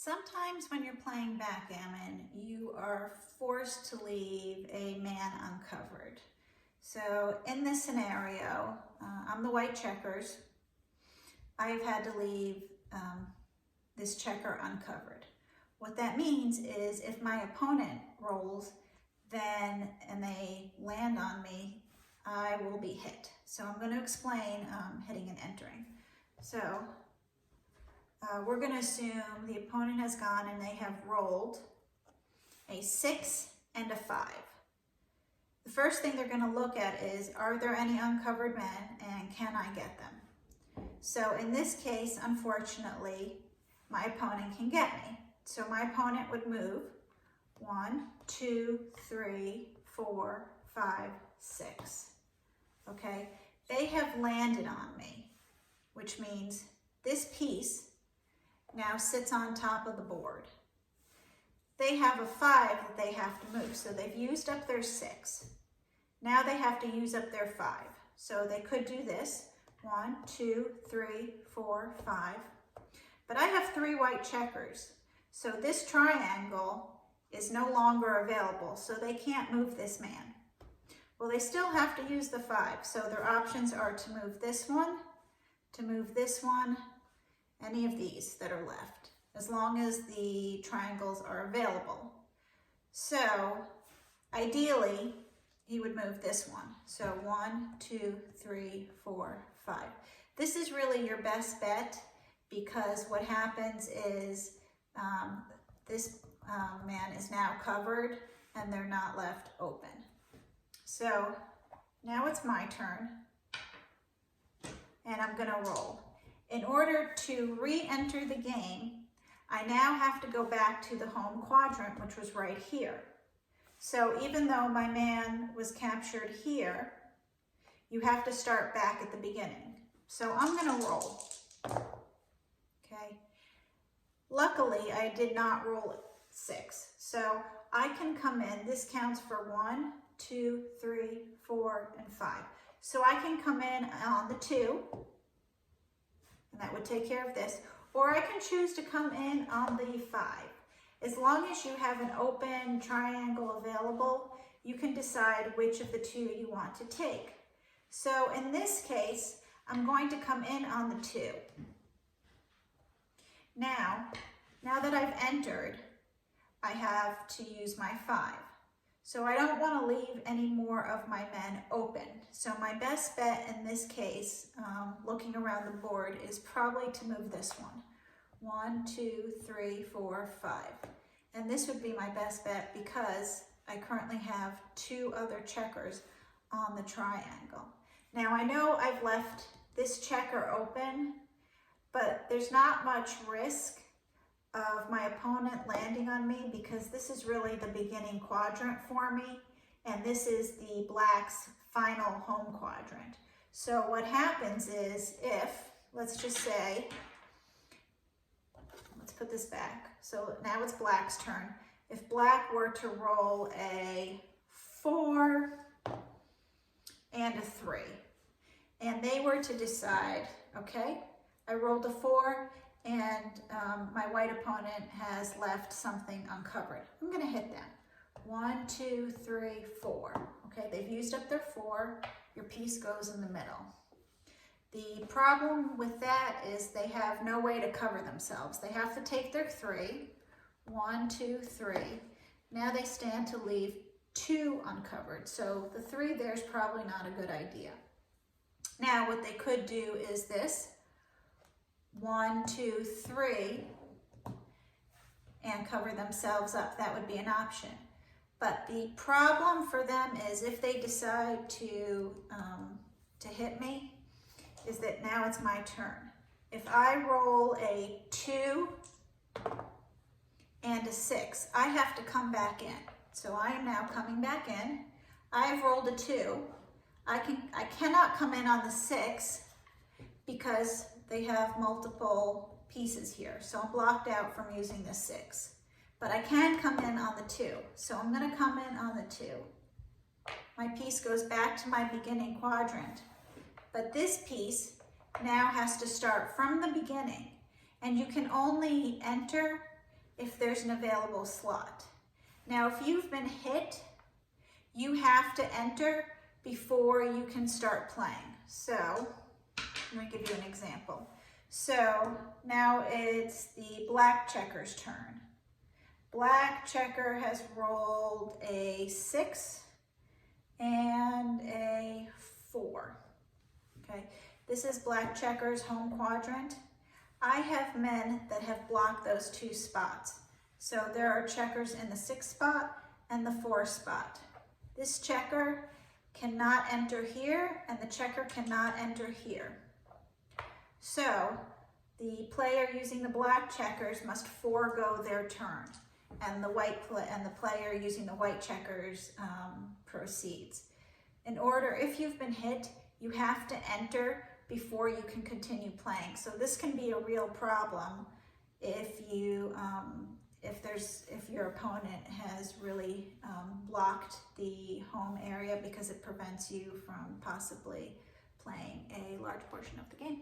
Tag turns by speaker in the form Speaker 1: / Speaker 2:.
Speaker 1: Sometimes when you're playing backgammon, you are forced to leave a man uncovered. So in this scenario, I'm the white checkers. I've had to leave this checker uncovered. What that means is if my opponent rolls and they land on me, I will be hit. So I'm going to explain hitting and entering. So we're going to assume the opponent has gone and they have rolled a 6 and a 5. The first thing they're going to look at is, are there any uncovered men and can I get them? So in this case, unfortunately, my opponent can get me. So my opponent would move 1, 2, 3, 4, 5, 6. Okay, they have landed on me, which means this piece now sits on top of the board. They have a 5 that they have to move, so they've used up their 6. Now they have to use up their 5. So they could do this, 1, 2, 3, 4, 5. But I have 3 white checkers, so this triangle is no longer available, so they can't move this man. Well, they still have to use the 5, so their options are to move this one, to move this one, any of these that are left, as long as the triangles are available. So ideally, he would move this one. So 1, 2, 3, 4, 5. This is really your best bet because what happens is this man is now covered and they're not left open. So now it's my turn and I'm gonna roll. In order to re-enter the game, I now have to go back to the home quadrant, which was right here. So even though my man was captured here, you have to start back at the beginning. So I'm gonna roll, okay? Luckily, I did not roll 6. So I can come in, this counts for 1, 2, 3, 4, and 5. So I can come in on the 2, and that would take care of this, or I can choose to come in on the 5. As long as you have an open triangle available, you can decide which of the 2 you want to take. So in this case, I'm going to come in on the 2. Now that I've entered, I have to use my 5. So I don't want to leave any more of my men open. So my best bet in this case, looking around the board, is probably to move this one. 1, 2, 3, 4, 5. And this would be my best bet because I currently have 2 other checkers on the triangle. Now I know I've left this checker open, but there's not much risk of my opponent landing on me because this is really the beginning quadrant for me, and this is the black's final home quadrant. So what happens is if, let's just say, let's put this back. So now it's black's turn. If black were to roll a 4 and a 3, and they were to decide, okay, I rolled a 4, and my white opponent has left something uncovered. I'm gonna hit them. 1, 2, 3, 4. Okay, they've used up their 4. Your piece goes in the middle. The problem with that is they have no way to cover themselves. They have to take their 3. 1, 2, 3. Now they stand to leave 2 uncovered. So the 3 there is probably not a good idea. Now what they could do is this. 1, 2, 3, and cover themselves up. That would be an option. But the problem for them is if they decide to hit me, is that now it's my turn. If I roll a 2 and a 6, I have to come back in. So I am now coming back in. I've rolled a 2. I cannot come in on the 6 because they have multiple pieces here. So I'm blocked out from using the 6. But I can come in on the 2. So I'm gonna come in on the 2. My piece goes back to my beginning quadrant. But this piece now has to start from the beginning. And you can only enter if there's an available slot. Now, if you've been hit, you have to enter before you can start playing. So, let me give you an example. So, now it's the black checker's turn. Black checker has rolled a 6 and a 4. Okay, this is black checker's home quadrant. I have men that have blocked those 2 spots. So there are checkers in the 6 spot and the 4 spot. This checker cannot enter here, and the checker cannot enter here. So the player using the black checkers must forego their turn, and the player using the white checkers proceeds. In order, if you've been hit, you have to enter before you can continue playing. So this can be a real problem if your opponent has really blocked the home area, because it prevents you from possibly playing a large portion of the game.